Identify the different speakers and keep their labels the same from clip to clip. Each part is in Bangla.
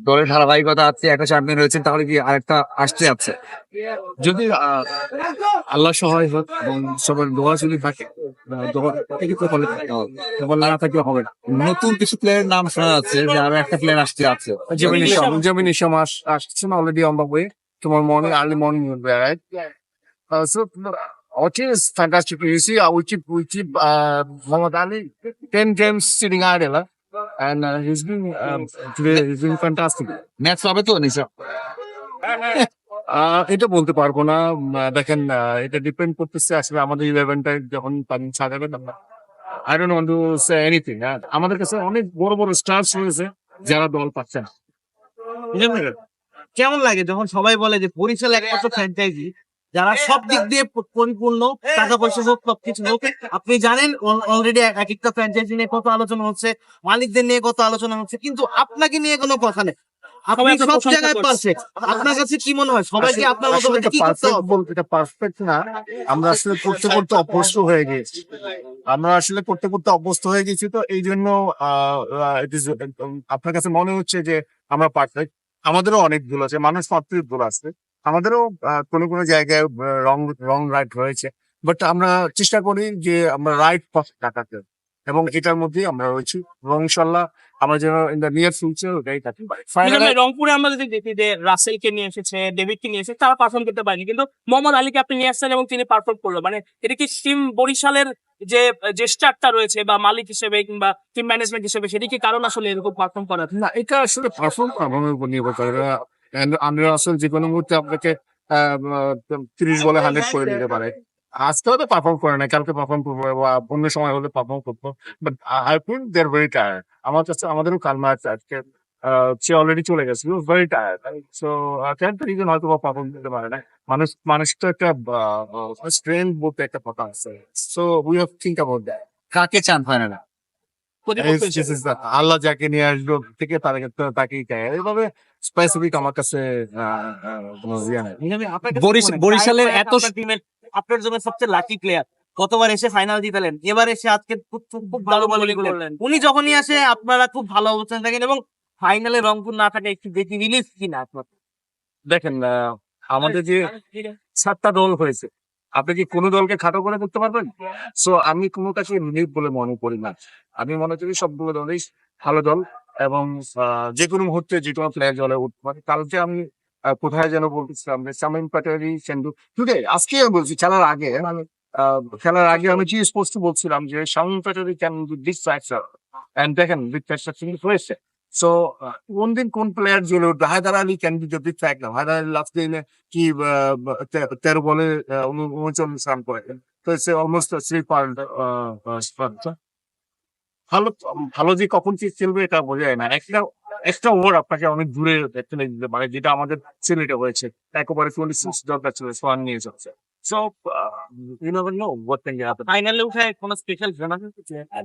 Speaker 1: দলের ধারাবাহিকতা আছে, একটা চ্যাম্পিয়ন হয়েছেন, তাহলে কি আরেকটা আসতে যাচ্ছে?
Speaker 2: যদি আল্লাহ সহায় হোক এবং সবার দোয়া যদি থাকে, দোয়া থেকে তো ফলে থাকতে হবে, তাহলে না থাকলে হবে না।
Speaker 1: নতুন কিছু প্লেয়ারের নাম শোনা যাচ্ছে যে আরো একটা প্লেয়ার আসতে যাচ্ছে।
Speaker 2: Gemini Sham আসছে already on the way. Tomorrow morning, early morning will be right. So our team is fantastic. You see, we keep Muhammad Ali 10 games sitting idle, and he's been fantastic.
Speaker 1: Match হবে তো নিশা?
Speaker 2: এটা বলতে পারবো না। দেখেন, এটা ডিপেন্ড করতেছে আসলে আমাদের ইলেভেনটায় যখন পানি ছাড়াবেন আমরা। I don't want to say anything. আমাদের কাছে অনেক বড় বড় স্টার্স রয়েছে যারা দল পাচ্ছে না।
Speaker 3: কেমন লাগে যখন সবাই বলে যে বরিশাল একমাত্র ফ্র্যাঞ্চাইজি যারা সব দিক দিয়ে পরিপূর্ণ, টাকা পয়সা হোক সবকিছু হোক? আপনি জানেন অলরেডি এক একটা ফ্র্যাঞ্চাইজি নিয়ে কত আলোচনা হচ্ছে, মালিকদের নিয়ে কত আলোচনা হচ্ছে, কিন্তু আপনাকে নিয়ে কোনো কথা নেই। আপনি সব জায়গায় পারফেক্ট। আপনার কাছে কি মনে হয় সবাইকে আপনার মতো
Speaker 2: আসলে
Speaker 3: করে কি করতে হবে?
Speaker 2: এটা পারফেক্ট না। আমরা আসলে করতে করতে অভ্যস্ত হয়ে গেছি। তো এই জন্য it is, আপনার কাছে মনে হচ্ছে যে আমরা পারফেক্ট। আমাদেরও অনেক ভুল আছে, মানুষ মাত্রই ভুল আছে। আমাদেরও কোনো কোনো জায়গায় রং রং রাইট রয়েছে, বাট আমরা চেষ্টা করি যে আমরা রাইট পথে থাকাতে, এবং এটার মধ্যেই আমরা রয়েছি। এবং ইনশাল্লাহ আমরা যেন ইন দ্য নিয়ার ফিউচার ওটাই থাকি।
Speaker 4: মিজান ভাই, রংপুরে আমরা যদি দেখি যে রাসেলকে নিয়ে এসেছে, ডেভিডকে নিয়ে এসেছে, তারা পারফর্ম করতে পারেনি, কিন্তু মোহাম্মদ আলীকে আপনি নিয়ে আসছেন এবং তিনি পারফর্ম করলো। মানে এটা কি টিম বরিশালের যে যে স্টারটা রয়েছে বা মালিক হিসেবে কিংবা টিম ম্যানেজমেন্ট হিসেবে, সেটা কি কারণ আসলে এরকম পারফর্ম করার?
Speaker 2: না, এটা আসলে পারফর্ম পারফর্মের উপর নির্ভর করে। আন্দ্রে রাসেল যে কোনো মুহূর্তে আপনাকে 30 বলে 100 করে দিতে পারে। আজকে হয়তো পারফর্ম করে না, কালকে পারফর্ম করবো বা অন্য সময় হলে পারফর্ম করবো, but I think they are very tired. আমার কাছে আমাদেরও কালমা আছে আজকে। সে অলরেডি চলে গেছে, very tired. So that's the reason হয়তো পারফর্ম দিতে পারে না। মানুষ তো একটা স্ট্রেংথ বলতে একটা কথা আছে। So we have think about that.
Speaker 1: কাকে চান ফাইনালে?
Speaker 2: আল্লাহ যাকে নিয়ে আসবে থেকে তাকেই চাই। এইভাবে স্পেসিফিক আমার কাছে কোনো ইয়ে নাই।
Speaker 1: বরিশালের এত
Speaker 3: আপনার জন্য সবচেয়ে লাকি প্লেয়ার, কতবার এসে ফাইনাল জিতালেন, এবার এসে আজকে খুব ভালো বোলিং করলেন। উনি যখনই আসে আপনারা খুব ভালো অবস্থানে থাকেন, এবং ফাইনালে রংপুর না থাকে একটু বেশি রিলিফ কিনা আপনার?
Speaker 2: দেখেন, আমাদের যে 7টা দল হয়েছে, আপনি কি কোনো দলকে খাটো করে করতে পারবেন? সো আমি কোনো কাছে রিলিফ বলে মনে করি না। আমি মনে করি সবগুলো দলই ভালো দল, এবং যে কোনো মুহূর্তে যে কোনো প্লেয়ার দলে উঠতে পারে। কালকে আমি কোথায় যেন বলতেছিলাম যে শামীম পাটোয়ারি সেন্দু টুডে, আজকে আমি বলছি খেলার আগে আমি জি স্পোর্টস বলছিলাম যে Shamim Patwari can do this factor, and দেখেন বিগ ফ্যাক্টর কিন্তু হয়েছে। সো কোন দিন কোন প্লেয়ার জ্বলে উঠবে? Haider Ali can be the big factor. Haider Ali last দিনে কি 13 বলে 39 রান করে, তো সে অলমোস্ট 3 পয়েন্ট। ভালো ভালো যে কখন কি খেলবে এটা বোঝা যায় না। একটা ওভার আপনাকে অনেক দূরে ফেলে দিতে পারে, যেটা আমাদের সিলেটে হয়েছে। একেবারে 26 দরকার ছিল, সোয়ান নিয়ে যাচ্ছে। So you never know what can happen.
Speaker 3: ফাইনালে উঠে কোনো স্পেশাল ফ্রেন্ড আছে?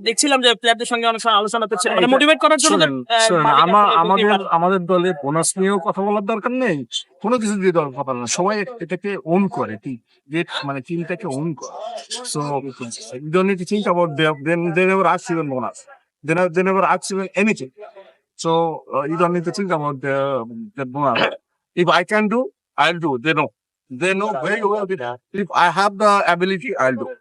Speaker 4: দেখছিলাম যে প্লেয়ারদের সঙ্গে অনেক সময় আলোচনা করছে, মানে মোটিভেট করার জন্য।
Speaker 2: শোনেন, আমাদের দলে বোনাস নিয়েও কথা বলার দরকার নেই, কোনো কিছু দিয়ে দরকার কথা না। সবাই এটাকে ওন করে, মানে টিমটাকে ওন করে। So you don't need to think about them. Then they never ask you bonus. They never ask you anything. So you don't need to think about the bonus. If I can do, I'll do. They know very well that if I have the ability, I'll do.